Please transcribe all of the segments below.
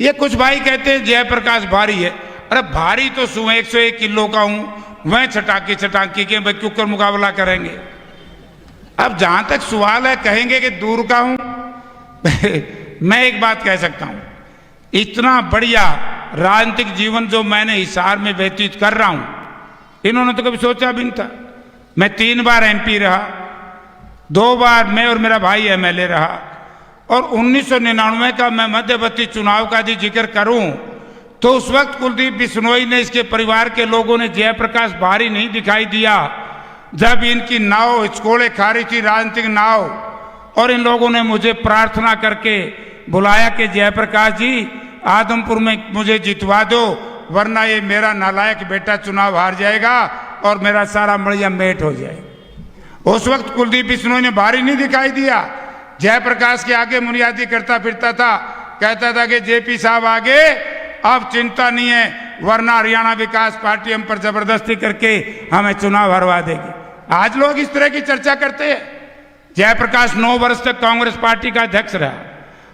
ये कुछ भाई कहते हैं जयप्रकाश भारी है। अरे भारी तो 101 किलो का हूं, वह छटाकी के भाई क्यों मुकाबला करेंगे। अब जहां तक सवाल है, कहेंगे कि दूर का हूं मैं एक बात कह सकता हूं, इतना बढ़िया राजनीतिक जीवन जो मैंने हिसार में व्यतीत कर रहा हूं, इन्होंने तो कभी सोचा भी नहीं था। मैं 3 बार MP रहा, 2 बार मैं और मेरा भाई MLA रहा, और 1999 का मैं मध्यवर्ती चुनाव का यदि जिक्र करूं तो उस वक्त कुलदीप बिश्नोई ने, इसके परिवार के लोगों ने जयप्रकाश भारी नहीं दिखाई दिया। जब इनकी नाव हिचकोड़े खा रही थी, राजनीतिक नाव, और इन लोगों ने मुझे प्रार्थना करके बुलाया कि जयप्रकाश जी आदमपुर में मुझे जितवा दो, वरना ये मेरा नालायक बेटा चुनाव हार जाएगा और मेरा सारा मड़िया मेट हो जाएगा। उस वक्त कुलदीप बिश्नोई ने भारी नहीं दिखाई दिया, जयप्रकाश के आगे मुनियादी करता फिरता था, कहता था कि JP साहब आगे अब चिंता नहीं है, वरना हरियाणा विकास पार्टी हम पर जबरदस्ती करके हमें चुनाव हरवा देगी। आज लोग इस तरह की चर्चा करते हैं। जयप्रकाश 9 वर्ष तक कांग्रेस पार्टी का अध्यक्ष रहा,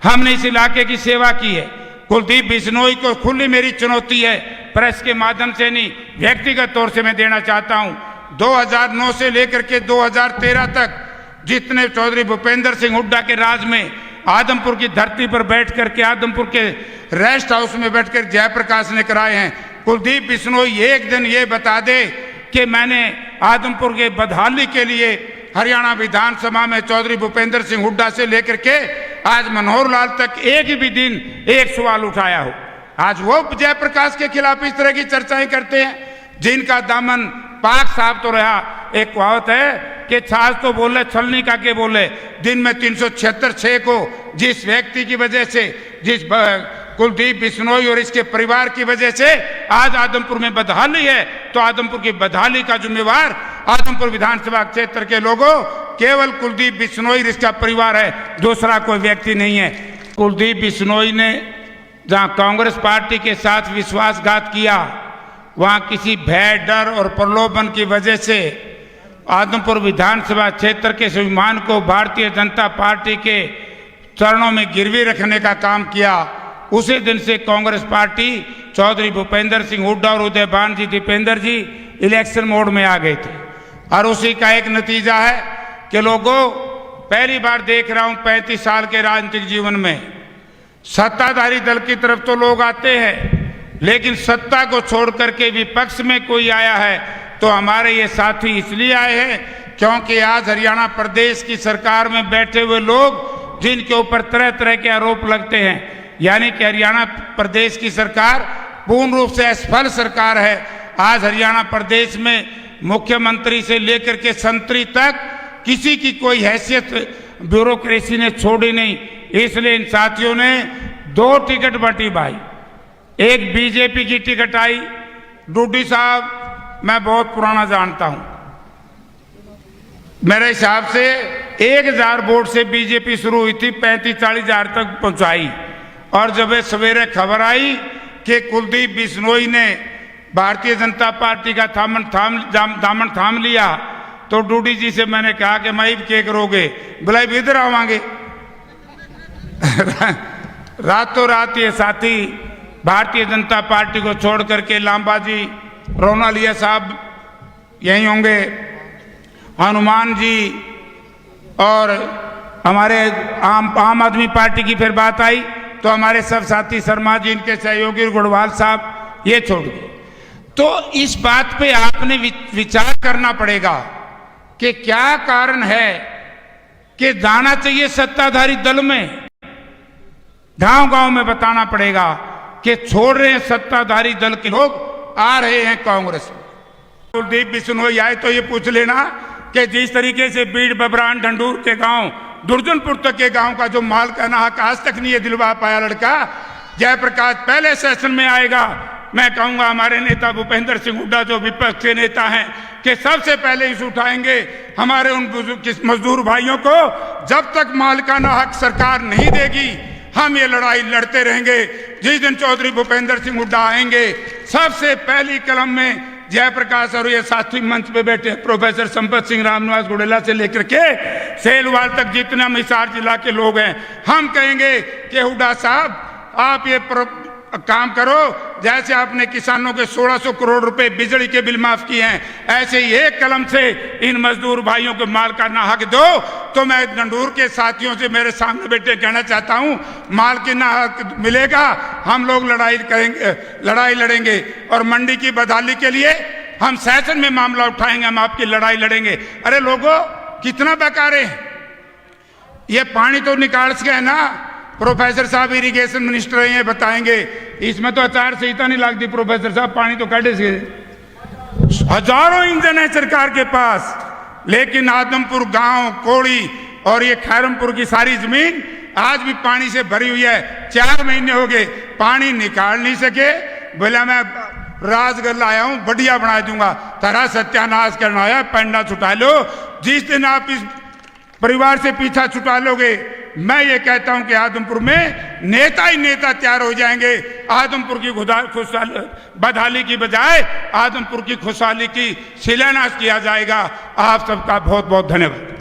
हमने इस इलाके की सेवा की है। कुलदीप बिश्नोई को खुली मेरी चुनौती है, प्रेस के माध्यम से नहीं, व्यक्तिगत तौर से मैं देना चाहता हूं। 2009 से लेकर के 2013 तक जितने चौधरी भूपेंद्र सिंह हुड्डा के राज में आदमपुर की धरती पर बैठ करके, आदमपुर के रेस्ट हाउस में बैठकर जयप्रकाश ने कराए हैं, कुलदीप बिश्नोई एक दिन ये बता दे कि मैंने आदमपुर के बदहाली के लिए हरियाणा विधानसभा में चौधरी भूपेंद्र सिंह हुड्डा से लेकर के आज मनोहर लाल तक एक भी दिन एक सवाल उठाया हो। आज वो जयप्रकाश के खिलाफ इस तरह की चर्चाएं करते हैं, जिनका दामन पाक साहब तो रहा। एक कहावत है कि छाछ तो बोले छलनी का के बोले, दिन में 376 को जिस व्यक्ति की वजह से, जिस कुलदीप बिश्नोई और इसके परिवार की वजह से आज आदमपुर में बदहाली है, तो आदमपुर की बदहाली का जिम्मेवार आदमपुर विधानसभा क्षेत्र के लोगों केवल कुलदीप बिश्नोई इसका परिवार है, दूसरा कोई व्यक्ति नहीं है। कुलदीप बिश्नोई ने जहां कांग्रेस पार्टी के साथ विश्वासघात किया, वहां किसी भय, डर और प्रलोभन की वजह से आदमपुर विधानसभा क्षेत्र के स्वाभिमान को भारतीय जनता पार्टी के चरणों में गिरवी रखने का काम किया। उसी दिन से कांग्रेस पार्टी चौधरी भूपेंद्र सिंह हुड्डा और उदयभान जी दीपेंद्र जी इलेक्शन मोड में आ गए थे, और उसी का एक नतीजा है कि लोगों, पहली बार देख रहा हूं 35 साल के राजनीतिक जीवन में, सत्ताधारी दल की तरफ तो लोग आते हैं, लेकिन सत्ता को छोड़ करके विपक्ष में कोई आया है तो हमारे ये साथी इसलिए आए हैं क्योंकि आज हरियाणा प्रदेश की सरकार में बैठे हुए लोग जिनके ऊपर तरह तरह के आरोप लगते हैं, यानी कि हरियाणा प्रदेश की सरकार पूर्ण रूप से असफल सरकार है। आज हरियाणा प्रदेश में मुख्यमंत्री से लेकर के संतरी तक किसी की कोई हैसियत ब्यूरोक्रेसी ने छोड़ी नहीं। इसलिए इन साथियों ने 2 टिकट बंटी भाई, एक BJP की टिकट आई। डूडी साहब मैं बहुत पुराना जानता हूं, मेरे हिसाब से 1000 वोट से BJP शुरू हुई थी, 35-40 हजार तक पहुंचाई, और जब सवेरे खबर आई कि कुलदीप बिश्नोई ने भारतीय जनता पार्टी का दामन थाम लिया, तो डूडी जी से मैंने कहा कि मैं क्या करोगे, बोला इधर आवांगे। रातों रात ये साथी भारतीय जनता पार्टी को छोड़ करके लांबा जी, रोनालिया साहब यहीं होंगे, हनुमान जी, और हमारे आम आदमी पार्टी की फिर बात आई तो हमारे सब साथी शर्मा जी, इनके सहयोगी गुड़वाल साहब ये छोड़ गए। तो इस बात पे आपने विचार करना पड़ेगा कि क्या कारण है कि जाना चाहिए सत्ताधारी दल में, गांव गांव में बताना पड़ेगा कि छोड़ रहे हैं सत्ताधारी दल के लोग, आ रहे हैं कांग्रेस में। कुलदीप बिश्नोई आए तो ये पूछ लेना कि जिस तरीके से बीड़, बबरान, ढंडूर के गांव, दुर्जनपुर तक के गांव का जो माल का ना हक आज तक नहीं है दिलवा पाया लड़का, जयप्रकाश पहले सेशन में आएगा। मैं कहूंगा हमारे नेता भूपेंद्र सिंह हुड्डा जो विपक्ष के नेता हैं कि सबसे पहले इस उठाएंगे हमारे उन मजदूर भाइयों को। जब तक मालिकाना हक सरकार नहीं देगी हम ये लड़ाई लड़ते रहेंगे। जिस दिन चौधरी भूपेंद्र सिंह हुड्डा आएंगे, सबसे पहली कलम में जयप्रकाश और ये साथी मंच पे बैठे प्रोफेसर संपत सिंह रामनिवास गुड़ेला से लेकर के सेलवाल तक जितने हिसार जिला के लोग हैं, हम कहेंगे कि हुड्डा साहब आप ये काम करो, जैसे आपने किसानों के 1600 करोड़ रुपए बिजली के बिल माफ किए हैं, ऐसे ही एक कलम से इन मजदूर भाइयों को माल का ना हक दो। तो मैं डंडूर के साथियों से मेरे सामने बैठे कहना चाहता हूं, माल की ना हक मिलेगा, हम लोग लड़ाई लड़ेंगे और मंडी की बदहाली के लिए हम सेशन में मामला उठाएंगे, हम आपकी लड़ाई लड़ेंगे। अरे लोगों, कितना बेकार है ये पानी, तो निकाल सके है ना। प्रोफेसर साहब इरिगेशन मिनिस्टर हैं, ये बताएंगे, इसमें तो आचार संहिता नहीं लगती प्रोफेसर साहब, पानी तो काटे से। हजारों इंजन है सरकार के पास, लेकिन आदमपुर गांव, कोड़ी और ये खैरमपुर की सारी जमीन आज भी पानी से भरी हुई है। 4 महीने हो गए, पानी निकाल नहीं सके। बोला मैं राजगढ़ आया हूं, बढ़िया बना दूंगा, तेरा सत्यानाश करना आया, पैंडा छुटा लो। जिस दिन आप इस परिवार से पीछा छुटा लोगे, मैं ये कहता हूं कि आदमपुर में नेता ही नेता तैयार हो जाएंगे। आदमपुर की बदहाली की बजाय आदमपुर की खुशहाली की शिलान्यास किया जाएगा। आप सबका बहुत बहुत धन्यवाद।